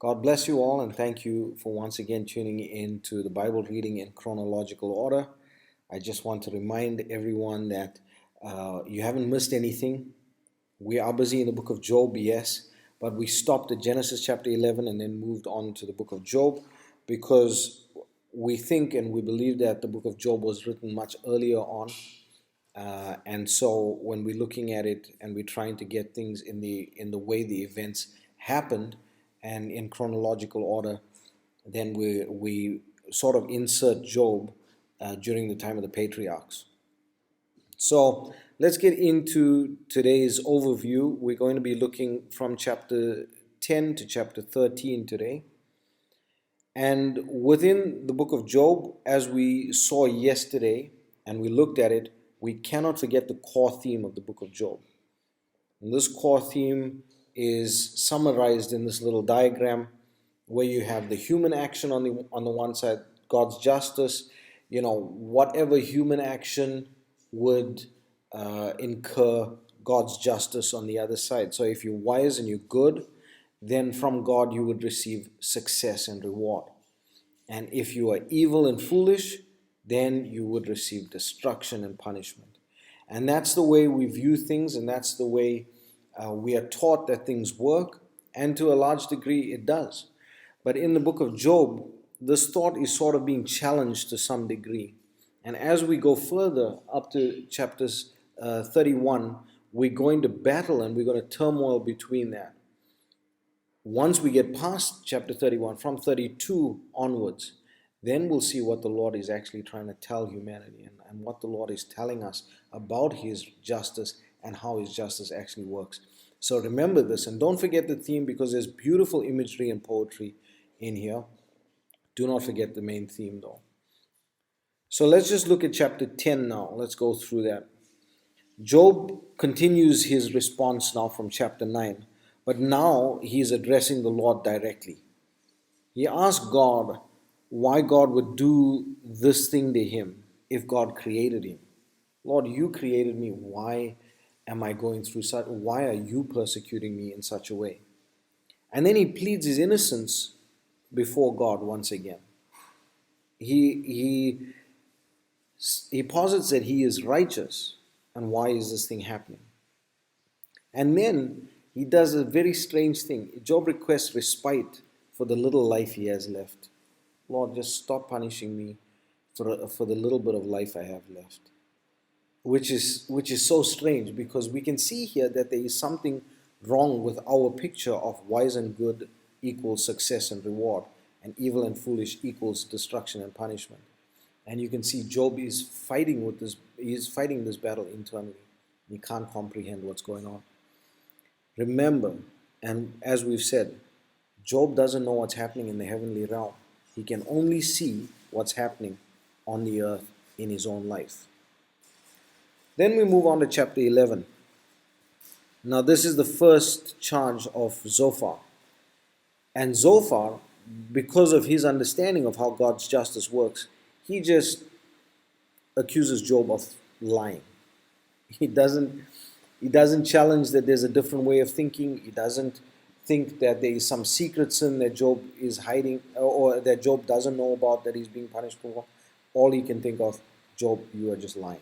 God bless you all, and thank you for once again tuning in to the Bible reading in chronological order. I just want to remind everyone that you haven't missed anything. We are busy in the book of Job, yes, but we stopped at Genesis chapter 11 and then moved on to the book of Job because we think and we believe that the book of Job was written much earlier on. And so when we're looking at it and we're trying to get things in the way the events happened and in chronological order, then we sort of insert Job during the time of the patriarchs. So let's get into today's overview. We're going to be looking from chapter 10 to chapter 13 today. And within the book of Job, as we saw yesterday and we looked at it, we cannot forget the core theme of the book of Job. And this core theme is summarized in this little diagram where you have the human action on the one side, God's justice, whatever human action would incur God's justice on the other side. So if you're wise and you're good, then from God you would receive success and reward. And if you are evil and foolish, then you would receive destruction and punishment. And that's the way we view things, and that's the way we are taught that things work, and to a large degree it does. But in the book of Job, this thought is sort of being challenged to some degree. And as we go further up to chapters 31, we're going to battle and we're going to turmoil between that. Once we get past chapter 31, from 32 onwards, then we'll see what the Lord is actually trying to tell humanity and what the Lord is telling us about His justice and how His justice actually works. So remember this, and don't forget the theme, because there's beautiful imagery and poetry in here. Do not forget the main theme though. So let's just look at chapter 10 now. Let's go through that. Job continues his response now from chapter 9, but now he's addressing the Lord directly. He asks God why God would do this thing to him if God created him. Lord, you created me. Why am I going through such? Why are you persecuting me in such a way? And then he pleads his innocence before God once again. He posits that he is righteous, and why is this thing happening? And then he does a very strange thing. Job requests respite for the little life he has left. Lord, just stop punishing me for the little bit of life I have left. Which is so strange, because we can see here that there is something wrong with our picture of wise and good equals success and reward, and evil and foolish equals destruction and punishment. And you can see Job is fighting this battle internally. He can't comprehend what's going on. Remember, and as we've said, Job doesn't know what's happening in the heavenly realm. He can only see what's happening on the earth in his own life. Then we move on to chapter 11. Now this is the first charge of Zophar. And Zophar, because of his understanding of how God's justice works, he just accuses Job of lying. He doesn't challenge that there's a different way of thinking. He doesn't think that there is some secret sin that Job is hiding, or that Job doesn't know about, that he's being punished for. All he can think of, Job, you are just lying.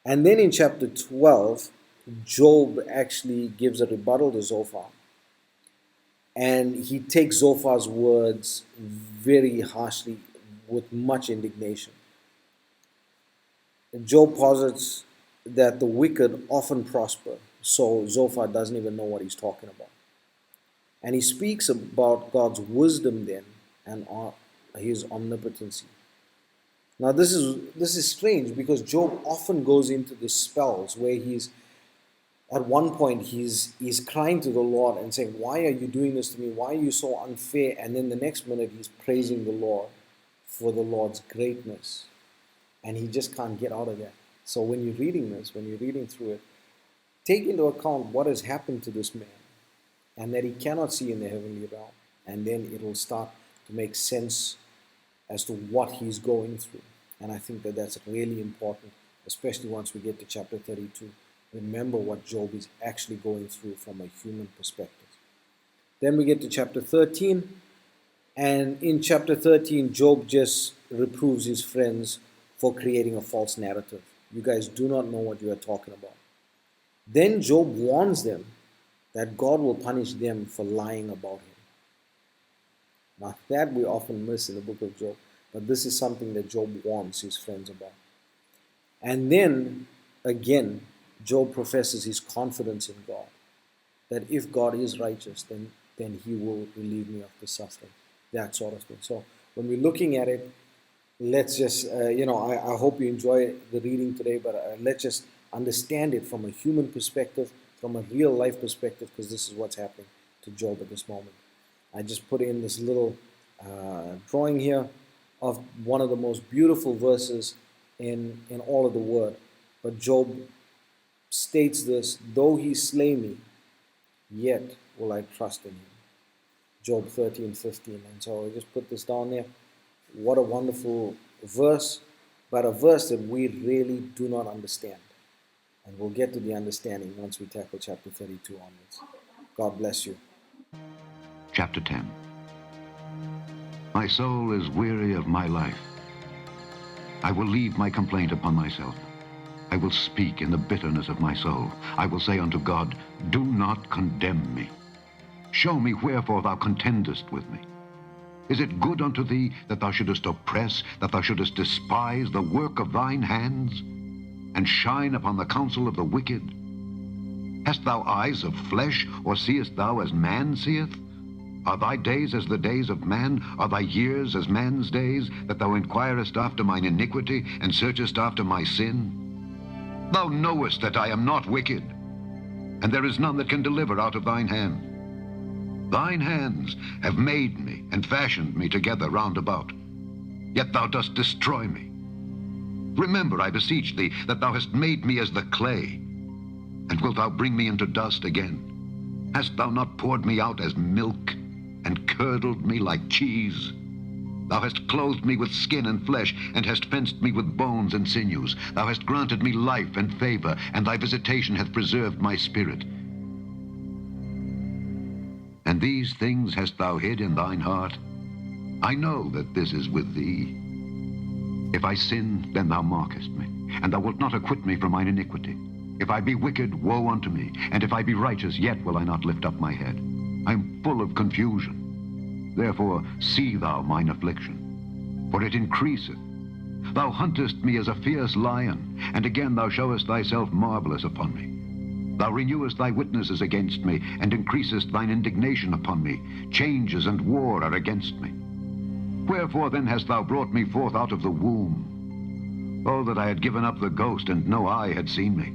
And then in chapter 12, Job actually gives a rebuttal to Zophar. And he takes Zophar's words very harshly, with much indignation. Job posits that the wicked often prosper, so Zophar doesn't even know what he's talking about. And he speaks about God's wisdom then and his omnipotency. Now this is strange, because Job often goes into the spells where at one point he's crying to the Lord and saying, why are you doing this to me? Why are you so unfair? And then the next minute he's praising the Lord for the Lord's greatness. And he just can't get out of that. So when you're reading this, when you're reading through it, take into account what has happened to this man and that he cannot see in the heavenly realm. And then it will start to make sense as to what he's going through. And I think that that's really important, especially once we get to chapter 32. Remember what Job is actually going through from a human perspective. Then we get to chapter 13, and in chapter 13, Job just reproves his friends for creating a false narrative. You guys do not know what you are talking about. Then Job warns them that God will punish them for lying about him. Now, that we often miss in the book of Job, but this is something that Job warns his friends about. And then, again, Job professes his confidence in God, that if God is righteous, then he will relieve me of the suffering, that sort of thing. So when we're looking at it, let's just, I hope you enjoy the reading today, but let's just understand it from a human perspective, from a real life perspective, because this is what's happening to Job at this moment. I just put in this little drawing here of one of the most beautiful verses in all of the Word. But Job states this, though he slay me, yet will I trust in him. Job 13:15. And so I just put this down there. What a wonderful verse, but a verse that we really do not understand. And we'll get to the understanding once we tackle chapter 32 onwards. God bless you. Chapter 10. My soul is weary of my life. I will leave my complaint upon myself. I will speak in the bitterness of my soul. I will say unto God, do not condemn me. Show me wherefore thou contendest with me. Is it good unto thee that thou shouldest oppress, that thou shouldest despise the work of thine hands, and shine upon the counsel of the wicked? Hast thou eyes of flesh, or seest thou as man seeth? Are thy days as the days of man? Are thy years as man's days, that thou inquirest after mine iniquity, and searchest after my sin? Thou knowest that I am not wicked, and there is none that can deliver out of thine hand. Thine hands have made me and fashioned me together round about, yet thou dost destroy me. Remember, I beseech thee, that thou hast made me as the clay, and wilt thou bring me into dust again? Hast thou not poured me out as milk, and curdled me like cheese? Thou hast clothed me with skin and flesh, and hast fenced me with bones and sinews. Thou hast granted me life and favor, and thy visitation hath preserved my spirit. And these things hast thou hid in thine heart? I know that this is with thee. If I sin, then thou markest me, and thou wilt not acquit me from mine iniquity. If I be wicked, woe unto me, and if I be righteous, yet will I not lift up my head. I am full of confusion. Therefore see thou mine affliction, for it increaseth. Thou huntest me as a fierce lion, and again thou showest thyself marvelous upon me. Thou renewest thy witnesses against me, and increasest thine indignation upon me. Changes and war are against me. Wherefore then hast thou brought me forth out of the womb? Oh, that I had given up the ghost, and no eye had seen me.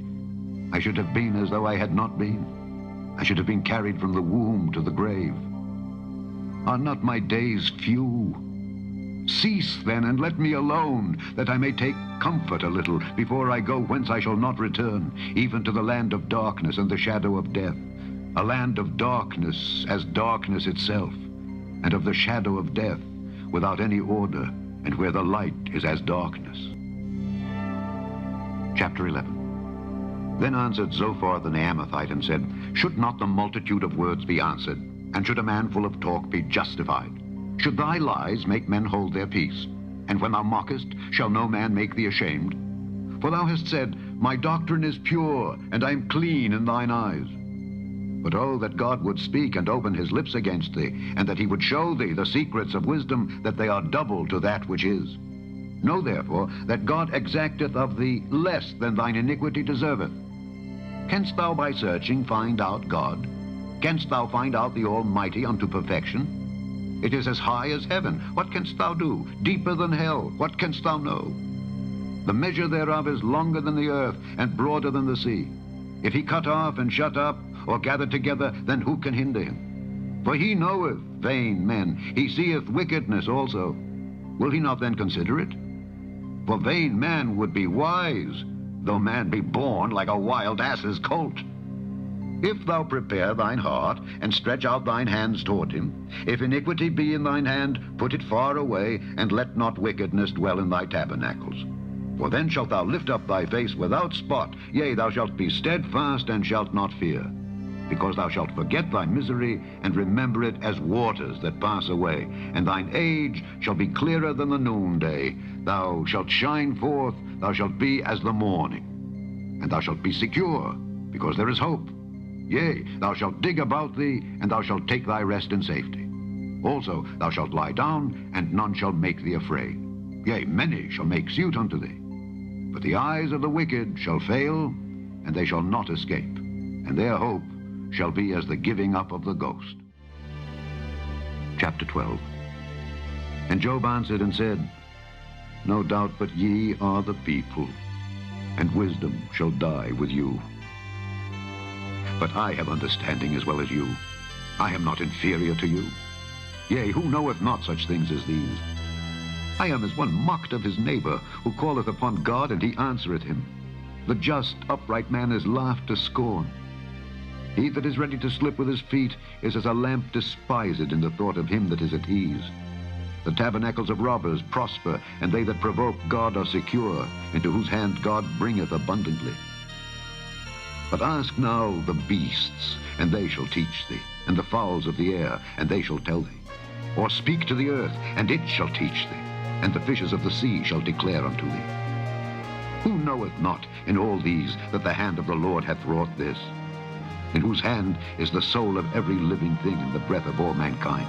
I should have been as though I had not been. I should have been carried from the womb to the grave. Are not my days few? Cease then, and let me alone, that I may take comfort a little before I go whence I shall not return, even to the land of darkness and the shadow of death, a land of darkness as darkness itself, and of the shadow of death, without any order, and where the light is as darkness. Chapter 11. Then answered Zophar the Naamathite and said, should not the multitude of words be answered, and should a man full of talk be justified? Should thy lies make men hold their peace? And when thou mockest, shall no man make thee ashamed? For thou hast said, my doctrine is pure, and I am clean in thine eyes. But oh, that God would speak and open his lips against thee, and that he would show thee the secrets of wisdom, that they are double to that which is. Know therefore that God exacteth of thee less than thine iniquity deserveth. Canst thou by searching find out God? Canst thou find out the Almighty unto perfection? It is as high as heaven. What canst thou do? Deeper than hell. What canst thou know? The measure thereof is longer than the earth, and broader than the sea. If he cut off and shut up, or gather together, then who can hinder him? For he knoweth vain men. He seeth wickedness also. Will he not then consider it? For vain man would be wise, though man be born like a wild ass's colt. If thou prepare thine heart, and stretch out thine hands toward him, if iniquity be in thine hand, put it far away, and let not wickedness dwell in thy tabernacles. For then shalt thou lift up thy face without spot, yea, thou shalt be steadfast, and shalt not fear. because thou shalt forget thy misery, and remember it as waters that pass away. And thine age shall be clearer than the noonday. Thou shalt shine forth, thou shalt be as the morning. And thou shalt be secure, because there is hope. Yea, thou shalt dig about thee, and thou shalt take thy rest in safety. Also thou shalt lie down, and none shall make thee afraid. Yea, many shall make suit unto thee. But the eyes of the wicked shall fail, and they shall not escape, and their hope shall be as the giving up of the ghost. Chapter 12. And Job answered and said, No doubt but ye are the people, and wisdom shall die with you. But I have understanding as well as you. I am not inferior to you. Yea, who knoweth not such things as these? I am as one mocked of his neighbor, who calleth upon God, and he answereth him. The just, upright man is laughed to scorn. He that is ready to slip with his feet is as a lamp despised in the thought of him that is at ease. The tabernacles of robbers prosper, and they that provoke God are secure, into whose hand God bringeth abundantly. But ask now the beasts, and they shall teach thee, and the fowls of the air, and they shall tell thee. Or speak to the earth, and it shall teach thee, and the fishes of the sea shall declare unto thee. Who knoweth not in all these that the hand of the Lord hath wrought this? In whose hand is the soul of every living thing, and the breath of all mankind?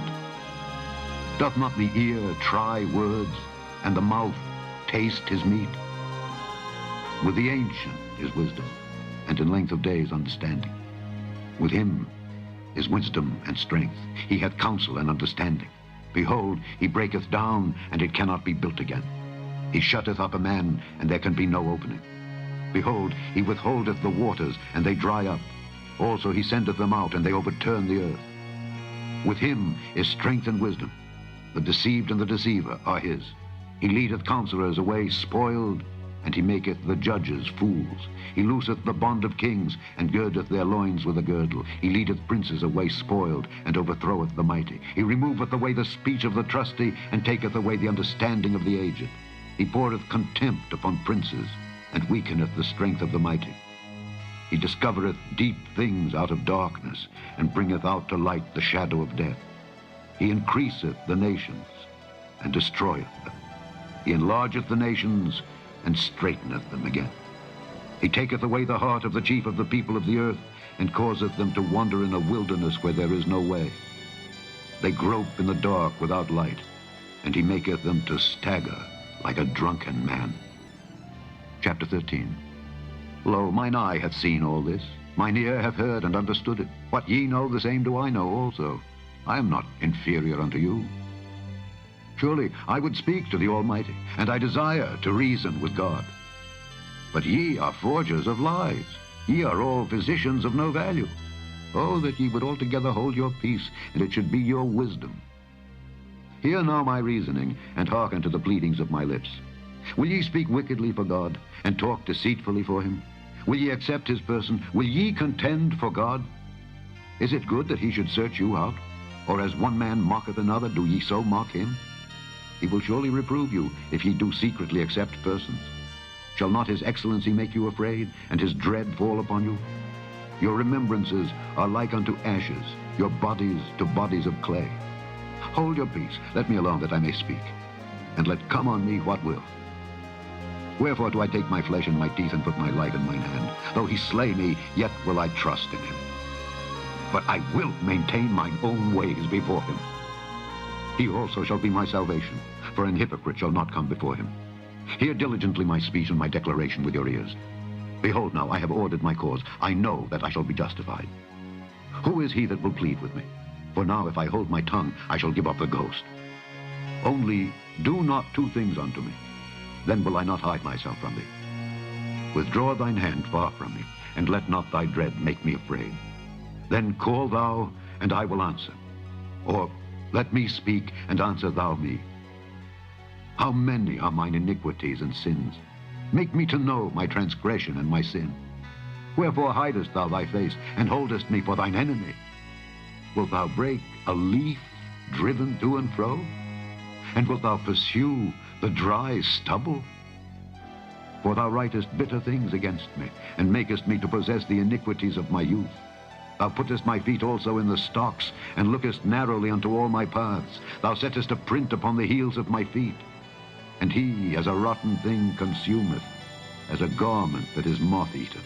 Doth not the ear try words, and the mouth taste his meat? With the ancient is wisdom, and in length of days understanding. With him is wisdom and strength. He hath counsel and understanding. Behold, he breaketh down, and it cannot be built again. He shutteth up a man, and there can be no opening. Behold, he withholdeth the waters, and they dry up. Also he sendeth them out, and they overturn the earth. With him is strength and wisdom. The deceived and the deceiver are his. He leadeth counselors away spoiled, and he maketh the judges fools. He looseth the bond of kings, and girdeth their loins with a girdle. He leadeth princes away spoiled, and overthroweth the mighty. He removeth away the speech of the trusty, and taketh away the understanding of the aged. He poureth contempt upon princes, and weakeneth the strength of the mighty. He discovereth deep things out of darkness, and bringeth out to light the shadow of death. He increaseth the nations, and destroyeth them. He enlargeth the nations, and straighteneth them again. He taketh away the heart of the chief of the people of the earth, and causeth them to wander in a wilderness where there is no way. They grope in the dark without light, and he maketh them to stagger like a drunken man. Chapter 13. Lo, mine eye hath seen all this, mine ear hath heard and understood it. What ye know, the same do I know also. I am not inferior unto you. Surely I would speak to the Almighty, and I desire to reason with God. But ye are forgers of lies. Ye are all physicians of no value. Oh, that ye would altogether hold your peace, and it should be your wisdom. Hear now my reasoning, and hearken to the pleadings of my lips. Will ye speak wickedly for God, and talk deceitfully for him? Will ye accept his person? Will ye contend for God? Is it good that he should search you out? Or as one man mocketh another, do ye so mock him? He will surely reprove you, if ye do secretly accept persons. Shall not his excellency make you afraid, and his dread fall upon you? Your remembrances are like unto ashes, your bodies to bodies of clay. Hold your peace, let me alone that I may speak, and let come on me what will. Wherefore do I take my flesh in my teeth, and put my life in mine hand? Though he slay me, yet will I trust in him. But I will maintain mine own ways before him. He also shall be my salvation, for an hypocrite shall not come before him. Hear diligently my speech and my declaration with your ears. Behold now, I have ordered my cause. I know that I shall be justified. Who is he that will plead with me? For now, if I hold my tongue, I shall give up the ghost. Only do not two things unto me, then will I not hide myself from thee. Withdraw thine hand far from me, and let not thy dread make me afraid. Then call thou, and I will answer. Or let me speak, and answer thou me. How many are mine iniquities and sins? Make me to know my transgression and my sin. Wherefore hidest thou thy face, and holdest me for thine enemy? Wilt thou break a leaf driven to and fro? And wilt thou pursue the dry stubble? For thou writest bitter things against me, and makest me to possess the iniquities of my youth. Thou puttest my feet also in the stocks, and lookest narrowly unto all my paths. Thou settest a print upon the heels of my feet. And he, as a rotten thing, consumeth, as a garment that is moth-eaten.